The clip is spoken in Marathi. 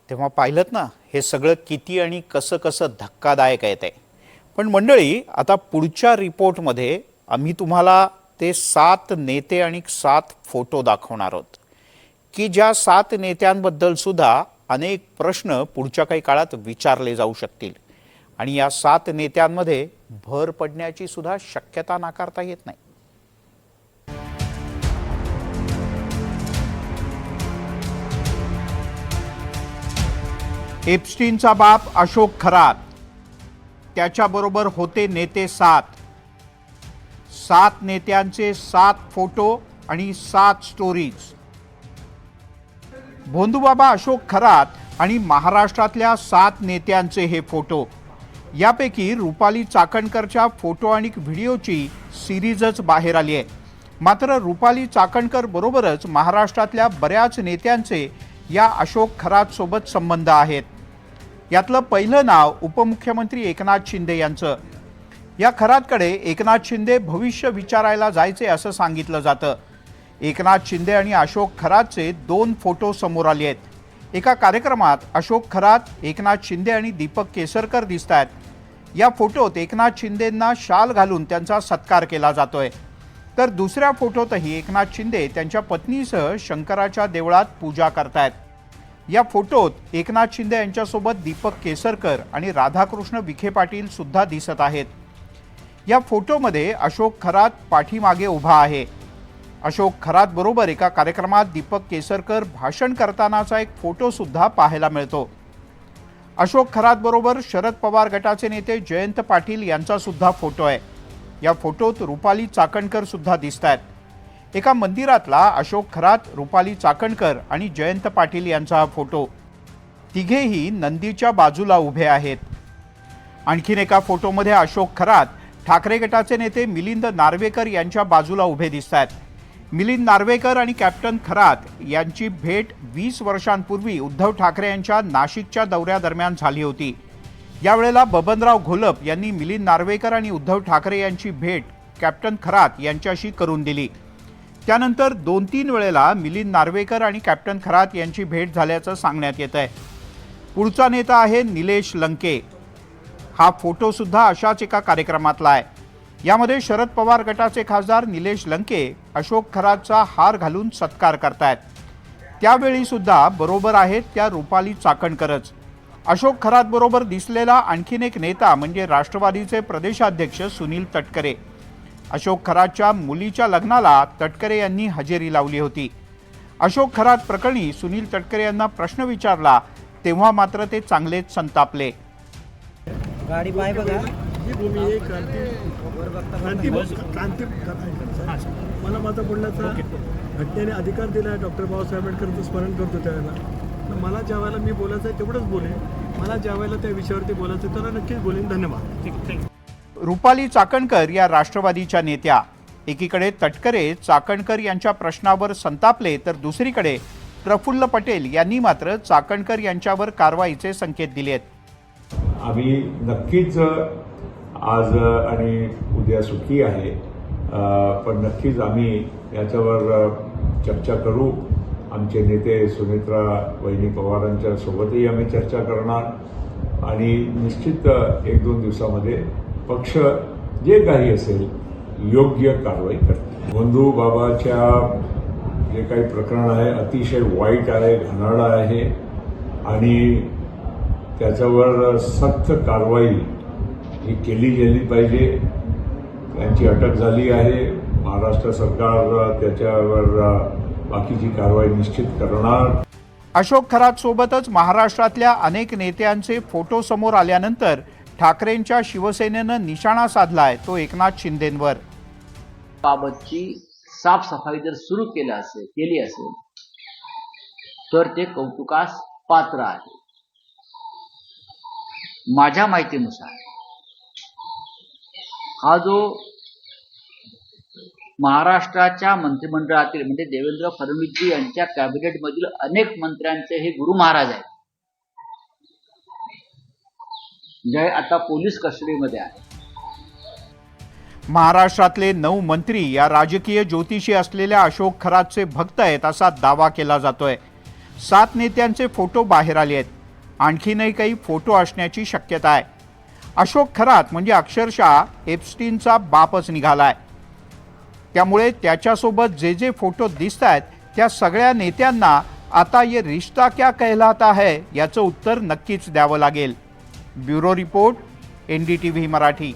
तेव्हा पाहिलंत ना हे सगळं किती आणि कसं कसं धक्कादायक आहे ते. पण मंडळी, आता पुढच्या रिपोर्टमध्ये आम्ही तुम्हाला ते 7 नेते आणि 7 फोटो दाखवणार आहोत की ज्या 7 नेत्यांबद्दल सुद्धा अनेक प्रश्न पुढच्या काही काळात विचारले जाऊ शकतील आणि या 7 नेत्यांमध्ये भर पडण्याची सुद्धा शक्यता नाकारता येत नाही. एप्स्टीनचा बाप अशोक खरात, त्याच्याबरोबर होते नेते 7 नेत्यांचे 7 फोटो आणि 7 स्टोरीज. भोंदूबाबा अशोक खरात आणि महाराष्ट्रातल्या 7 नेत्यांचे हे फोटो. यापैकी रुपाली चाकणकरच्या फोटो आणि व्हिडिओची सिरीजच बाहेर आली आहे. मात्र रुपाली चाकणकर बरोबरच महाराष्ट्रातल्या बऱ्याच नेत्यांचे या अशोक खरात सोबत संबंध आहेत. यातलं पहिलं नाव उपमुख्यमंत्री एकनाथ शिंदे यांचं. या खरातकडे एकनाथ शिंदे भविष्य विचारायला जायचे असं सांगितलं जातं. एकनाथ शिंदे आणि अशोक खरातचे 2 फोटो समोर आले आहेत. एका कार्यक्रमात अशोक खरात, एकनाथ शिंदे आणि दीपक केसरकर दिसत आहेत. या फोटोत एकनाथ शिंदेंना शाल घालून त्यांचा सत्कार केला जातोय. तर दुसऱ्या फोटोतही एकनाथ शिंदे त्यांच्या पत्नीसह शंकराच्या देवळात पूजा करतायत. या फोटोत एकनाथ शिंदे यांच्यासोबत दीपक केसरकर आणि राधाकृष्ण विखे पाटील सुद्धा दिसत आहेत. या फोटोमध्ये अशोक खरात पाठीमागे उभा आहे. अशोक खरात बरोबर एका कार्यक्रमात दीपक केसरकर भाषण करतानाचा एक फोटो सुद्धा पाहायला मिळतो. अशोक खरात बरोबर शरद पवार गटाचे नेते जयंत पाटील यांचा सुद्धा फोटो आहे. या फोटोत रुपाली चाकणकर सुद्धा दिसत आहेत. एका मंदिरातला अशोक खरात, रुपाली चाकणकर आणि जयंत पाटील यांचा हा फोटो. तिघेही नंदीच्या बाजूला उभे आहेत. आणखीन एका फोटोमध्ये अशोक खरात ठाकरे गटाचे नेते मिलिंद नार्वेकर यांच्या बाजूला उभे दिसत आहेत. मिलिंद नार्वेकर आणि कॅप्टन खरात यांची भेट 20 वर्षांपूर्वी उद्धव ठाकरे यांच्या नाशिकच्या दौऱ्यादरम्यान झाली होती. यावेळेला बबनराव घोलप यांनी मिलिंद नार्वेकर आणि उद्धव ठाकरे यांची भेट कॅप्टन खरात यांच्याशी करून दिली. त्यानंतर 2-3 वेळेला मिलिंद नार्वेकर आणि कॅप्टन खरात यांची भेट झाल्याचं सांगण्यात येत आहे. पुढचा नेता आहे निलेश लंके. हा फोटो सुद्धा अशाच एका कार्यक्रमातला आहे. यामध्ये शरद पवार गटाचे खासदार निलेश लंके अशोक खरातचा हार घालून सत्कार करतायत. त्यावेळी सुद्धा बरोबर आहेत त्या रुपाली चाकणकरच. अशोक खरात बरोबर दिसलेला आणखीन एक नेता म्हणजे राष्ट्रवादीचे प्रदेशाध्यक्ष सुनील तटकरे. अशोक खरातच्या मुलीच्या लग्नाला तटकरे यांनी हजेरी लावली होती. अशोक खरात प्रकरणी सुनील तटकरे यांना प्रश्न विचारला तेव्हा मात्र ते चांगलेच संतापले. गाडी पाय बघा. मला माझा बोलण्याचा घटनेने अधिकार दिला आहे. डॉक्टर बाबासाहेब आंबेडकरांचं स्मरण करतो त्यावेळेला. मला ज्या वेळेला मी बोलायचं आहे तेवढंच बोलेन. मला ज्या वेळेला त्या विषयावरती बोलायचं आहे त्याला नक्कीच बोलेन. धन्यवाद. रुपाली चाकणकर या राष्ट्रवादीच्या नेत्या. एकीकडे तटकरे चाकणकर यांच्या प्रश्नावर संतापले तर दुसरीकडे प्रफुल्ल पटेल यांनी मात्र चाकणकर यांच्यावर कारवाईचे संकेत दिले आहेत. आम्ही नक्कीच आज आणि उद्या सुट्टी आहे, पण नक्कीच आम्ही याच्यावर चर्चा करू. आमचे नेते सुमित्रा वहिनी पवारांच्या सोबतही आम्ही चर्चा करणार आणि निश्चित 1-2 दिवसामध्ये पक्ष जे काही असेल योग्य कारवाई करते. भोंदू बाबाच्या जे काही प्रकरण आहे अतिशय वाईट आहे, घाणेरडं आहे आणि त्याच्यावर सक्त कारवाई ही केली गेली पाहिजे. त्यांची अटक झाली आहे. महाराष्ट्र सरकार त्याच्यावर बाकीची कारवाई निश्चित करणार. अशोक खरात सोबतच महाराष्ट्रातल्या अनेक नेत्यांचे फोटो समोर आल्यानंतर ठाकरेंच्या शिवसेनेनं निशाणा साधलाय तो एकनाथ शिंदेंवर. बाबतची साफसफाई जर सुरू केली असेल तर ते कौतुकास पात्र आहे. माझ्या माहितीनुसार हा जो महाराष्ट्राच्या मंत्रिमंडळातील म्हणजे देवेंद्र फडणवीसजी यांच्या कॅबिनेटमधील अनेक मंत्र्यांचे हे गुरु महाराज आहेत, जे आता पोलीस कस्टडीमध्ये आहे. महाराष्ट्रातले 9 मंत्री या राजकीय ज्योतिषी असलेल्या अशोक खरातचे भक्त आहेत असा दावा केला जातोय. 7 नेत्यांचे फोटो बाहेर आले आहेत. आणखीनही काही फोटो असण्याची शक्यता आहे. अशोक खरात म्हणजे अक्षरशः एप्स्टीनचा बापच निघालाय. त्यामुळे त्याच्यासोबत जे जे फोटो दिसत आहेत त्या सगळ्या नेत्यांना आता ये रिश्ता क्या कहलाता है याचं उत्तर नक्कीच द्यावं लागेल. Bureau report, NDTV Marathi.